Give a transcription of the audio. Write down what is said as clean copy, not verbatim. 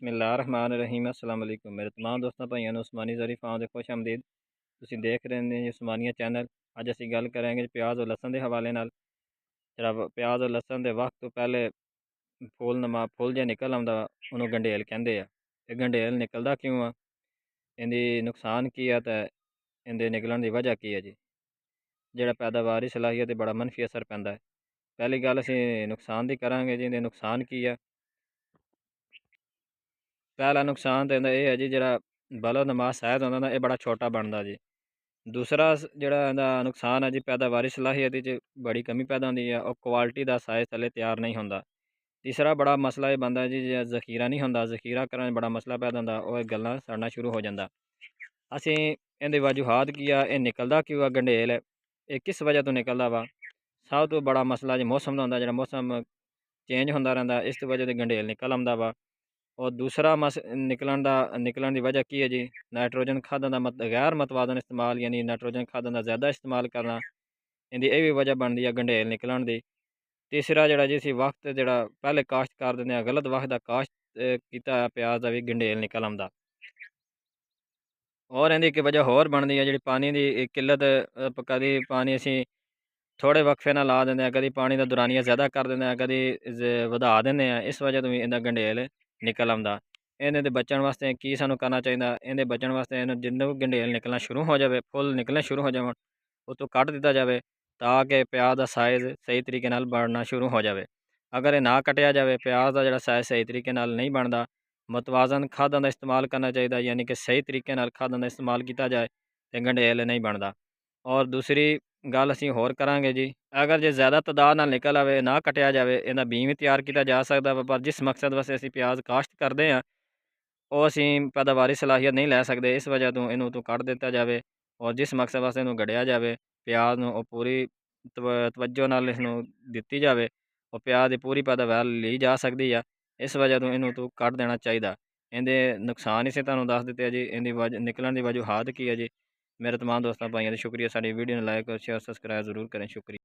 ਬਿਸਮਿਲ੍ਲਾਹਿਰਰਹਿਮਾनिर्रहीम अस्सलाम वालेकुम मेरे तमाम ਦੋਸਤਾਂ ਭਾਈਆਂ ਨੂੰ ਉਸਮਾਨੀ ਜ਼ਰੀ ਫਾਰਮ ਦੇ ਖੁਸ਼ ਆਮਦੀਦ। ਤੁਸੀਂ ਦੇਖ ਰਹੇ ਨੇ ਉਸਮਾਨੀਆ ਚੈਨਲ। ਅੱਜ ਅਸੀਂ ਗੱਲ ਕਰਾਂਗੇ ਪਿਆਜ਼ ਔਰ ਲਸਣ ਦੇ ਹਵਾਲੇ ਨਾਲ। ਜਿਹੜਾ ਪਿਆਜ਼ ਔਰ ਲਸਣ ਦੇ ਵਕਤ ਤੋਂ ਪਹਿਲੇ ਫੁੱਲ ਜੇ ਨਿਕਲ ਆਉਂਦਾ ਉਹਨੂੰ ਗੰਡੇਲ ਕਹਿੰਦੇ ਆ। ਇਹ ਗੰਡੇਲ ਨਿਕਲਦਾ ਕਿਉਂ ਆ, ਇਹਦੀ ਨੁਕਸਾਨ ਕੀ ਆ ਤੇ ਇਹਦੇ ਨਿਕਲਣ ਦੀ ਵਜ੍ਹਾ ਕੀ ਹੈ ਜੀ। ਜਿਹੜਾ ਪੈਦਾਵਾਰੀ ਸਲਾਹੀਅਤ ਤੇ ਬੜਾ ਮੰਫੀ ਅਸਰ ਪੈਂਦਾ ਹੈ। ਪਹਿਲੀ ਗੱਲ ਅਸੀਂ ਨੁਕਸਾਨ ਦੀ ਕਰਾਂਗੇ ਜੀ। ਇਹਦੇ ਨੁਕਸਾਨ ਕੀ ਆ। ਪਹਿਲਾ ਨੁਕਸਾਨ ਤਾਂ ਇਹਦਾ ਇਹ ਹੈ ਜੀ, ਜਿਹੜਾ ਬਲਦ ਸਾਇਜ਼ ਹੁੰਦਾ ਨਾ ਇਹ ਬੜਾ ਛੋਟਾ ਬਣਦਾ ਜੀ। ਦੂਸਰਾ ਜਿਹੜਾ ਇਹਦਾ ਨੁਕਸਾਨ ਹੈ ਜੀ, ਪੈਦਾਵਾਰੀ ਸਲਾਹੀਅਤ 'ਚ ਬੜੀ ਕਮੀ ਪੈਦਾ ਹੁੰਦੀ ਹੈ, ਉਹ ਕੁਆਲਿਟੀ ਦਾ ਸਾਇਜ਼ ਥੱਲੇ ਤਿਆਰ ਨਹੀਂ ਹੁੰਦਾ। ਤੀਸਰਾ ਬੜਾ ਮਸਲਾ ਇਹ ਬਣਦਾ ਜੀ, ਜੇ ਜ਼ਖੀਰਾ ਨਹੀਂ ਹੁੰਦਾ, ਜ਼ਖੀਰਾ ਕਰਨ 'ਚ ਬੜਾ ਮਸਲਾ ਪੈਦਾ ਹੁੰਦਾ, ਉਹ ਗੱਲਾਂ ਸੜਨਾ ਸ਼ੁਰੂ ਹੋ ਜਾਂਦਾ। ਅਸੀਂ ਇਹਦੇ ਵਜੂਹਾਤ ਕੀ ਆ, ਇਹ ਨਿਕਲਦਾ ਕਿਉਂ ਆ ਗੰਡੇਲ, ਇਹ ਕਿਸ ਵਜ੍ਹਾ ਤੋਂ ਨਿਕਲਦਾ ਵਾ। ਸਭ ਤੋਂ ਬੜਾ ਮਸਲਾ ਜੀ ਮੌਸਮ ਦਾ ਹੁੰਦਾ, ਜਿਹੜਾ ਮੌਸਮ ਚੇਂਜ ਹੁੰਦਾ ਰਹਿੰਦਾ, ਇਸ ਤੋਂ ਵਜ੍ਹਾ 'ਤੇ ਗੰਡੇਲ ਨਿਕਲ ਆਉਂਦਾ ਵਾ। और दूसरा निकलन की वजह की है जी, नाइट्रोजन खादों का गैर मतवाजन इस्तेमाल, यानी नाइट्रोजन खादों का ज़्यादा इस्तेमाल करना, इनकी यह भी वजह बनती है गंडेल निकलन की। तीसरा जोड़ा जी वक्त जोड़ा पहले काश्त कर दें, गलत वक्त का काश्त किया प्याज का भी गंडेल निकल आंदा। और इनकी एक वजह होर बनती है जी पानी की किल्लत। कभी पानी असी थोड़े वक्फे ना ला दें, कभी पानी का दुरानिया ज़्यादा कर दें, कभी वधा दें, इस वजह तो भी इनका गंडेल निकल आंदा। ਇਹਦੇ ਤੇ ਬਚਣ ਵਾਸਤੇ ਕੀ ਸਾਨੂੰ ਕਰਨਾ ਚਾਹੀਦਾ, ਇਹਦੇ ਬਚਣ ਵਾਸਤੇ ਇਹਨੂੰ ਜਿੰਨੂੰ ਗੰਡੇਲ ਨਿਕਲਣਾ ਸ਼ੁਰੂ ਹੋ ਜਾਵੇ, ਫੁੱਲ ਨਿਕਲਣੇ ਸ਼ੁਰੂ ਹੋ ਜਾਵਣ, ਉਹ ਤੋਂ ਕੱਟ ਦਿੱਤਾ ਜਾਵੇ ਤਾਂ ਕਿ ਪਿਆਜ਼ ਦਾ ਸਾਈਜ਼ ਸਹੀ ਤਰੀਕੇ ਨਾਲ ਬਣਨਾ ਸ਼ੁਰੂ ਹੋ ਜਾਵੇ। ਅਗਰ ਇਹ ਨਾ ਕੱਟਿਆ ਜਾਵੇ, ਪਿਆਜ਼ ਦਾ ਜਿਹੜਾ ਸਾਈਜ਼ ਸਹੀ ਤਰੀਕੇ ਨਾਲ ਨਹੀਂ ਬਣਦਾ। ਮਤਵਾਜ਼ਨ ਖਾਦਾਂ ਦਾ ਇਸਤੇਮਾਲ ਕਰਨਾ ਚਾਹੀਦਾ, ਯਾਨੀ ਕਿ ਸਹੀ ਤਰੀਕੇ ਨਾਲ ਖਾਦਾਂ ਦਾ ਇਸਤੇਮਾਲ ਕੀਤਾ ਜਾਏ ਤੇ ਗੰਡੇਲ ਨਹੀਂ ਬਣਦਾ। ਔਰ ਦੂਸਰੀ ਗੱਲ ਅਸੀਂ ਹੋਰ ਕਰਾਂਗੇ ਜੀ, ਅਗਰ ਜੇ ਜ਼ਿਆਦਾ ਤਾਦਾਦ ਨਾਲ ਨਿਕਲ ਆਵੇ, ਨਾ ਕੱਟਿਆ ਜਾਵੇ, ਇਹਦਾ ਬੀਂ ਵੀ ਤਿਆਰ ਕੀਤਾ ਜਾ ਸਕਦਾ ਵਾ, ਪਰ ਜਿਸ ਮਕਸਦ ਵਾਸਤੇ ਅਸੀਂ ਪਿਆਜ਼ ਕਾਸ਼ਤ ਕਰਦੇ ਹਾਂ ਉਹ ਅਸੀਂ ਪੈਦਾਵਾਰੀ ਸਲਾਹੀਅਤ ਨਹੀਂ ਲੈ ਸਕਦੇ। ਇਸ ਵਜ੍ਹਾ ਤੋਂ ਇਹਨੂੰ ਕੱਢ ਦਿੱਤਾ ਜਾਵੇ ਔਰ ਜਿਸ ਮਕਸਦ ਵਾਸਤੇ ਇਹਨੂੰ ਗੜਿਆ ਜਾਵੇ, ਪਿਆਜ਼ ਨੂੰ ਉਹ ਪੂਰੀ ਤਵੱਜੋ ਨਾਲ ਇਸਨੂੰ ਦਿੱਤੀ ਜਾਵੇ, ਉਹ ਪਿਆਜ਼ ਦੀ ਪੂਰੀ ਪੈਦਾਵਾਰ ਲਈ ਜਾ ਸਕਦੀ ਆ। ਇਸ ਵਜ੍ਹਾ ਤੋਂ ਇਹਨੂੰ ਕੱਢ ਦੇਣਾ ਚਾਹੀਦਾ। ਇਹਦੇ ਨੁਕਸਾਨ ਇਸੇ ਤੁਹਾਨੂੰ ਦੱਸ ਦਿੱਤੇ ਜੀ, ਇਹਦੀ ਨਿਕਲਣ ਦੀ ਵਜੂਹਾਤ ਕੀ ਹੈ ਜੀ। ਮੇਰੇ तमाम दोस्तों भाइयों का शुक्रिया। साड़ी वीडियो ने लाइक और शेयर सब्सक्राइब ज़रूर करें। शुक्रिया।